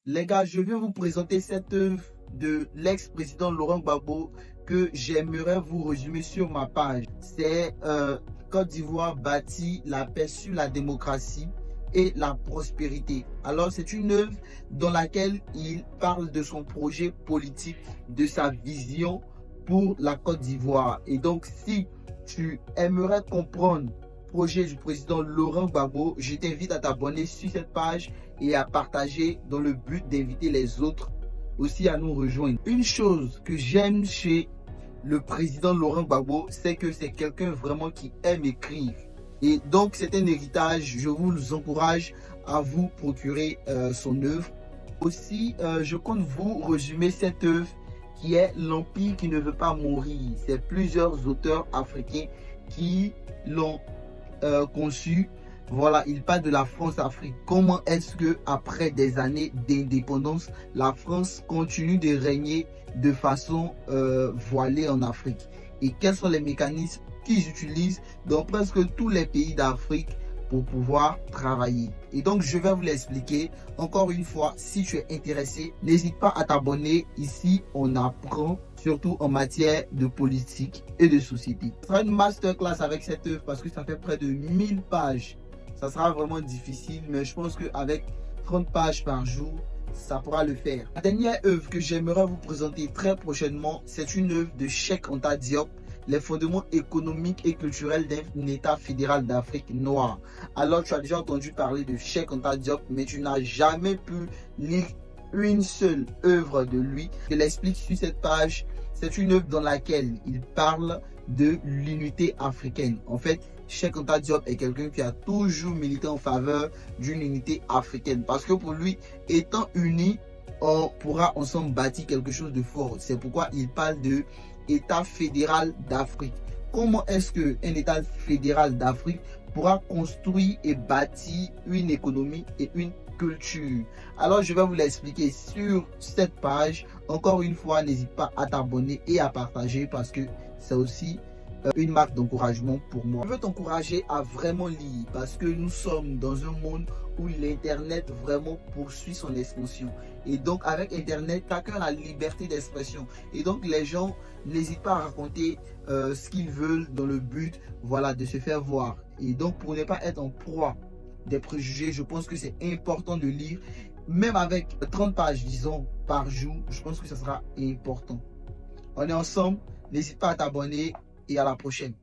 Les gars, je viens vous présenter cette œuvre de l'ex-président Laurent Gbagbo que j'aimerais vous résumer sur ma page. C'est Côte d'Ivoire bâtit la paix sur la démocratie et la prospérité. Alors, c'est une œuvre dans laquelle il parle de son projet politique, de sa vision pour la Côte d'Ivoire. Et donc, si tu aimerais comprendre projet du président Laurent Gbagbo, je t'invite à t'abonner sur cette page et à partager dans le but d'inviter les autres aussi à nous rejoindre. Une chose que j'aime chez le président Laurent Gbagbo, c'est que c'est quelqu'un vraiment qui aime écrire. Et donc c'est un héritage, je vous encourage à vous procurer son œuvre. Aussi, je compte vous résumer cette œuvre qui est L'Empire qui ne veut pas mourir. C'est plusieurs auteurs africains qui l'ont conçu. Voilà, il parle de la France-Afrique. Comment est-ce que après des années d'indépendance, la France continue de régner de façon voilée en Afrique? Et quels sont les mécanismes qu'ils utilisent dans presque tous les pays d'Afrique pour pouvoir travailler? Et donc, je vais vous l'expliquer. Encore une fois, si tu es intéressé, n'hésite pas à t'abonner. Ici, on apprend surtout en matière de politique et de société. Ce sera une masterclass avec cette œuvre parce que ça fait près de 1000 pages. Ça sera vraiment difficile, mais je pense qu'avec 30 pages par jour, ça pourra le faire. La dernière œuvre que j'aimerais vous présenter très prochainement, c'est une œuvre de Cheikh Anta Diop, les fondements économiques et culturels d'un État fédéral d'Afrique noire. Alors, tu as déjà entendu parler de Cheikh Anta Diop, mais tu n'as jamais pu lire une seule œuvre de lui. Je l'explique sur cette page. C'est une œuvre dans laquelle il parle de l'unité africaine. En fait, Cheikh Anta Diop est quelqu'un qui a toujours milité en faveur d'une unité africaine. Parce que pour lui, étant unis, on pourra ensemble bâtir quelque chose de fort. C'est pourquoi il parle de État fédéral d'Afrique. Comment est-ce qu'un État fédéral d'Afrique pourra construire et bâtir une économie et une culture? Alors, je vais vous l'expliquer sur cette page. Encore une fois, n'hésite pas à t'abonner et à partager parce que c'est aussi une marque d'encouragement pour moi. Je veux t'encourager à vraiment lire parce que nous sommes dans un monde où l'internet vraiment poursuit son expansion. Et donc avec internet, chacun a la liberté d'expression. Et donc les gens n'hésitent pas à raconter ce qu'ils veulent dans le but, voilà, de se faire voir. Et donc pour ne pas être en proie des préjugés, je pense que c'est important de lire. Même avec 30 pages, disons, par jour, je pense que ça sera important. On est ensemble, n'hésite pas à t'abonner et à la prochaine.